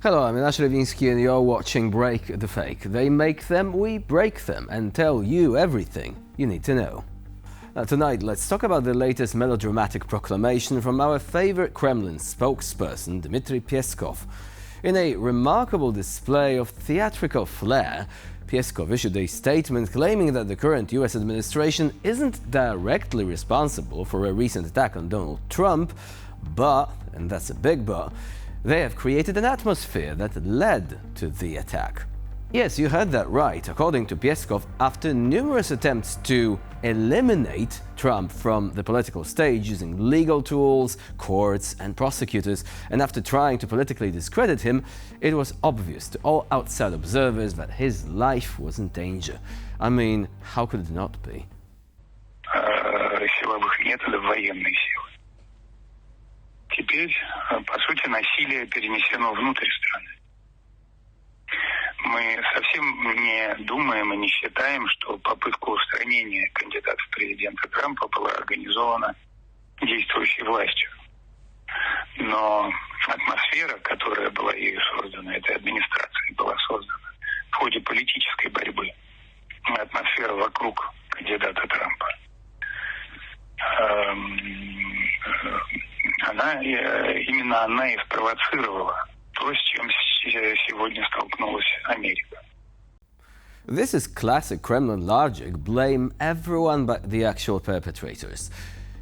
Hello, I'm Nash Levinsky and you're watching Break the Fake. They make them, we break them and tell you everything you need to know. Now tonight, let's talk about the latest melodramatic proclamation from our favorite Kremlin spokesperson, Dmitry Peskov. In a remarkable display of theatrical flair, Peskov issued a statement claiming that the current US administration isn't directly responsible for a recent attack on Donald Trump, but, and that's a big but, they have created an atmosphere that led to the attack. Yes, you heard that right. According to Peskov, after numerous attempts to eliminate Trump from the political stage using legal tools, courts and prosecutors, and after trying to politically discredit him, it was obvious to all outside observers that his life was in danger. I mean, how could it not be? Силовых методов военной силы. Теперь, по сути, насилие перенесено внутрь страны. Мы совсем не думаем и не считаем, что попытка устранения кандидата в президенты Трампа была организована действующей властью. Но атмосфера, которая была ею создана, этой администрацией была создана в ходе политической борьбы, атмосфера вокруг кандидата Трампа, именно она и спровоцировала то, с чем сегодня столкнулась Америка. This is classic Kremlin logic, blame everyone but the actual perpetrators.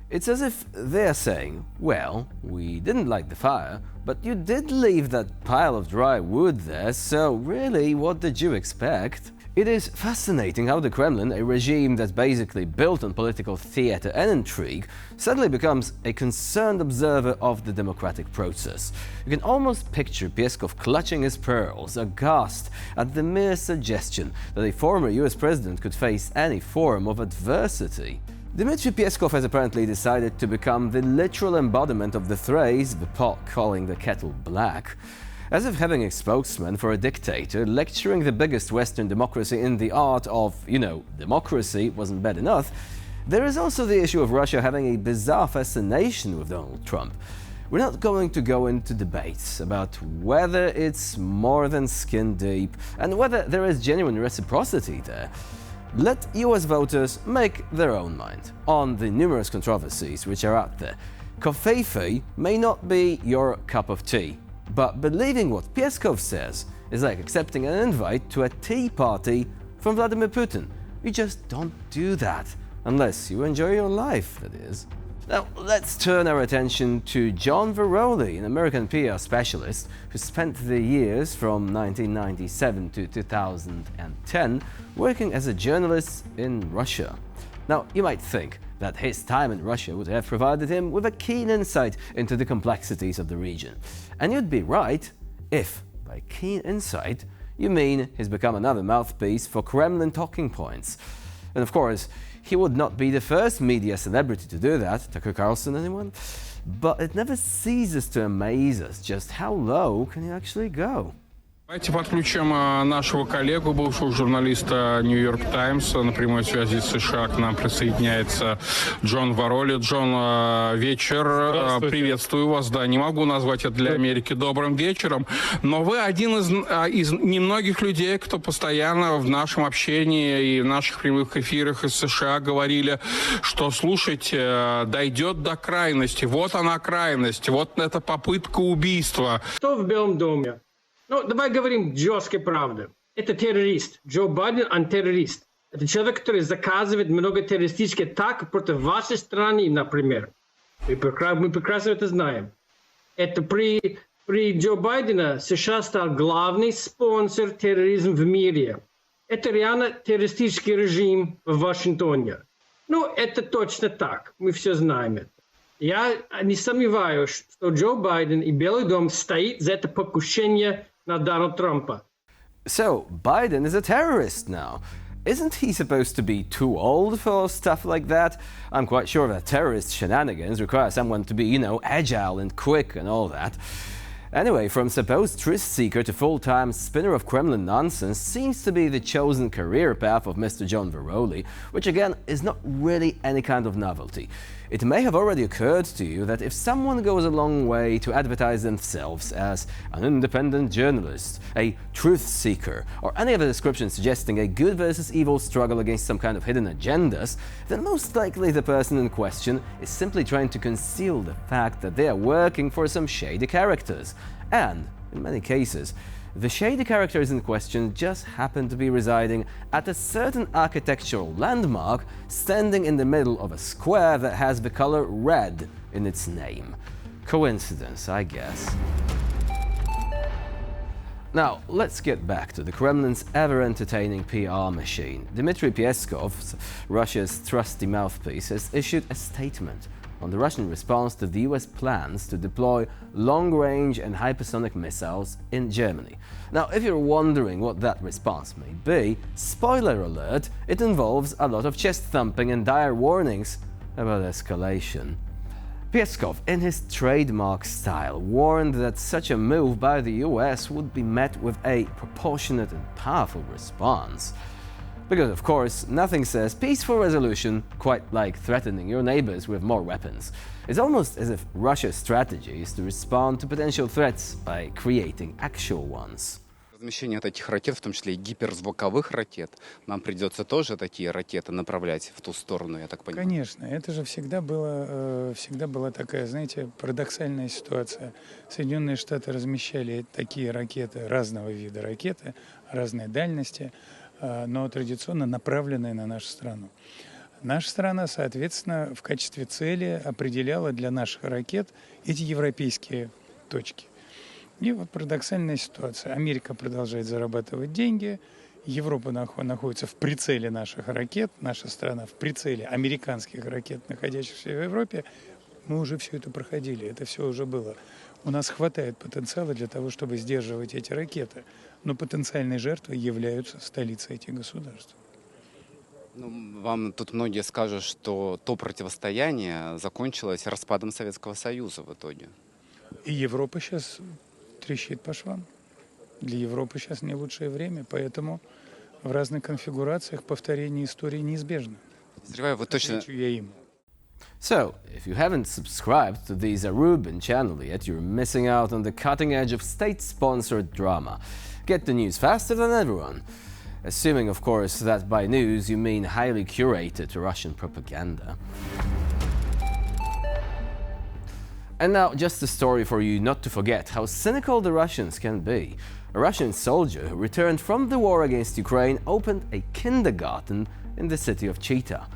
It's as if they're saying, well, we didn't light the fire, but you did leave that pile of dry wood there, so really, what did you expect? It is fascinating how the Kremlin, a regime that's basically built on political theater and intrigue, suddenly becomes a concerned observer of the democratic process. You can almost picture Peskov clutching his pearls, aghast at the mere suggestion that a former US president could face any form of adversity. Dmitry Peskov has apparently decided to become the literal embodiment of the phrase, the pot calling the kettle black. As if having a spokesman for a dictator lecturing the biggest Western democracy in the art of, democracy wasn't bad enough, there is also the issue of Russia having a bizarre fascination with Donald Trump. We're not going to go into debates about whether it's more than skin deep and whether there is genuine reciprocity there. Let US voters make their own mind on the numerous controversies which are out there. Covfefe may not be your cup of tea, but believing what Peskov says is like accepting an invite to a tea party from Vladimir Putin. You just don't do that, unless you enjoy your life, that is. Now, let's turn our attention to John Veroli, an American PR specialist who spent the years from 1997 to 2010 working as a journalist in Russia. Now, you might think that his time in Russia would have provided him with a keen insight into the complexities of the region. And you'd be right if, by keen insight, you mean he's become another mouthpiece for Kremlin talking points. And of course, he would not be the first media celebrity to do that, Tucker Carlson, anyone? But it never ceases to amaze us just how low can you actually go. Давайте подключим нашего коллегу, бывшего журналиста New York Times. На прямой связи с США к нам присоединяется Джон Вороли. Джон, вечер. Приветствую вас. Да, не могу назвать это для Америки добрым вечером, но вы один из немногих людей, кто постоянно в нашем общении и в наших прямых эфирах из США говорили, что, слушайте, дойдет до крайности. Вот она крайность. Вот это попытка убийства. Что в Белом доме? Ну, давай говорим жестко правду. Это террорист. Джо Байден, он террорист. Это человек, который заказывает много террористических атак против вашей страны, например. Мы прекрасно это знаем. Это при Джо Байдене США стал главный спонсор терроризма в мире. Это реально террористический режим в Вашингтоне. Ну, это точно так. Мы все знаем это. Я не сомневаюсь, что Джо Байден и Белый дом стоит за это покушение на Donald Trump. So, Biden is a terrorist now. Isn't he supposed to be too old for stuff like that? I'm quite sure that terrorist shenanigans require someone to be, agile and quick and all that. Anyway, from supposed truth seeker to full-time spinner of Kremlin nonsense seems to be the chosen career path of Mr. John Veroli, which again is not really any kind of novelty. It may have already occurred to you that if someone goes a long way to advertise themselves as an independent journalist, a truth seeker, or any other description suggesting a good versus evil struggle against some kind of hidden agendas, then most likely the person in question is simply trying to conceal the fact that they are working for some shady characters. And, in many cases, the shady characters in question just happen to be residing at a certain architectural landmark standing in the middle of a square that has the color red in its name. Coincidence, I guess. Now, let's get back to the Kremlin's ever-entertaining PR machine. Dmitry Peskov, Russia's trusty mouthpiece, has issued a statement on the Russian response to the US plans to deploy long-range and hypersonic missiles in Germany. Now, if you're wondering what that response may be, spoiler alert, it involves a lot of chest-thumping and dire warnings about escalation. Peskov, in his trademark style, warned that such a move by the US would be met with a proportionate and powerful response. Because, of course, nothing says peaceful resolution quite like threatening your neighbors with more weapons. It's almost as if Russia's strategy is to respond to potential threats by creating actual ones. Размещение этих ракет, в том числе и гиперзвуковых ракет, нам придется тоже такие ракеты направлять в ту сторону, я так понимаю. Конечно, это же всегда была такая, знаете, парадоксальная ситуация. Соединенные Штаты размещали такие ракеты, разного вида ракеты, разной дальности, но традиционно направленные на нашу страну. Наша страна, соответственно, в качестве цели определяла для наших ракет эти европейские точки. И вот парадоксальная ситуация. Америка продолжает зарабатывать деньги, Европа находится в прицеле наших ракет, наша страна в прицеле американских ракет, находящихся в Европе. Мы уже все это проходили, это все уже было. У нас хватает потенциала для того, чтобы сдерживать эти ракеты, но потенциальной жертвой являются столицы этих государств. Ну, вам тут многие скажут, что то противостояние закончилось распадом Советского Союза в итоге. И Европа сейчас трещит по швам. Для Европы сейчас не лучшее время, поэтому в разных конфигурациях повторение истории неизбежно. Подозреваю, вы точно... So, if you haven't subscribed to the Zarubin channel yet, you're missing out on the cutting edge of state-sponsored drama. Get the news faster than everyone. Assuming, of course, that by news you mean highly curated Russian propaganda. And now, just a story for you not to forget how cynical the Russians can be. A Russian soldier who returned from the war against Ukraine opened a kindergarten in the city of Chita.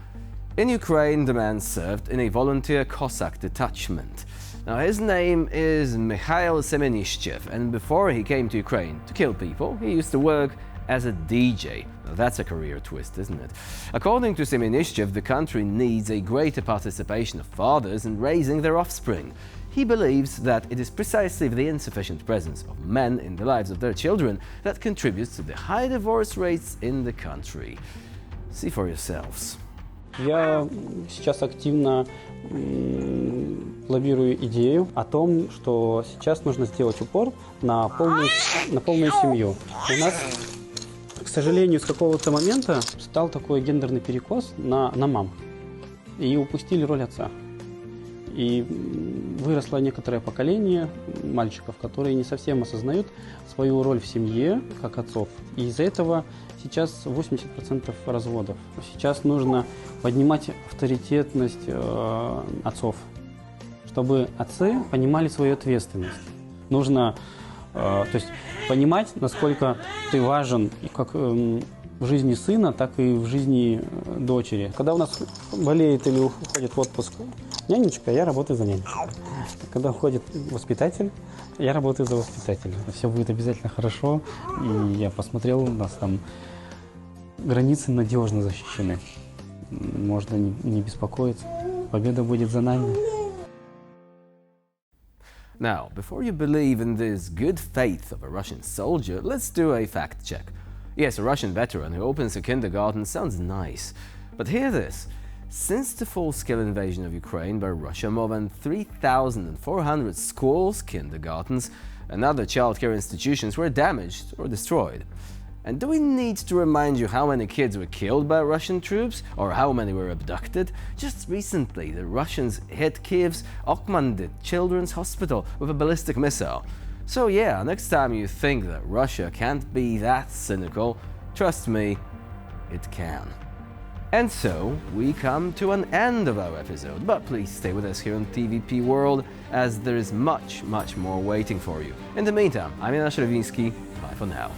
In Ukraine, the man served in a volunteer Cossack detachment. Now, his name is Mikhail Semenishchev, and before he came to Ukraine to kill people, he used to work as a DJ. Now, that's a career twist, isn't it? According to Semenishchev, the country needs a greater participation of fathers in raising their offspring. He believes that it is precisely the insufficient presence of men in the lives of their children that contributes to the high divorce rates in the country. See for yourselves. Я сейчас активно лоббирую идею о том, что сейчас нужно сделать упор на полную семью. У нас, к сожалению, с какого-то момента стал такой гендерный перекос на мам. И упустили роль отца. И выросло некоторое поколение мальчиков, которые не совсем осознают свою роль в семье, как отцов. И из-за этого сейчас 80% разводов. Сейчас нужно поднимать авторитетность отцов, чтобы отцы понимали свою ответственность. Нужно то есть понимать, насколько ты важен как в жизни сына, так и в жизни дочери. Когда у нас болеет или уходит в отпуск нянечка, я работаю за няню. Когда уходит воспитатель, я работаю за воспитателя. Все будет обязательно хорошо. И я посмотрел, у нас там границы надежно защищены. Можно не беспокоиться. Победа будет за нами. Now, before you believe in this good faith of a Russian soldier, let's do a fact check. Yes, a Russian veteran who opens a kindergarten sounds nice. But hear this. Since the full-scale invasion of Ukraine by Russia, more than 3,400 schools, kindergartens, and other childcare institutions were damaged or destroyed. And do we need to remind you how many kids were killed by Russian troops, or how many were abducted? Just recently, the Russians hit Kiev's Okhmandit Children's Hospital with a ballistic missile. So yeah, next time you think that Russia can't be that cynical, trust me, it can. And so, we come to an end of our episode, but please stay with us here on TVP World, as there is much more waiting for you. In the meantime, I'm Jan Szerwiński, bye for now.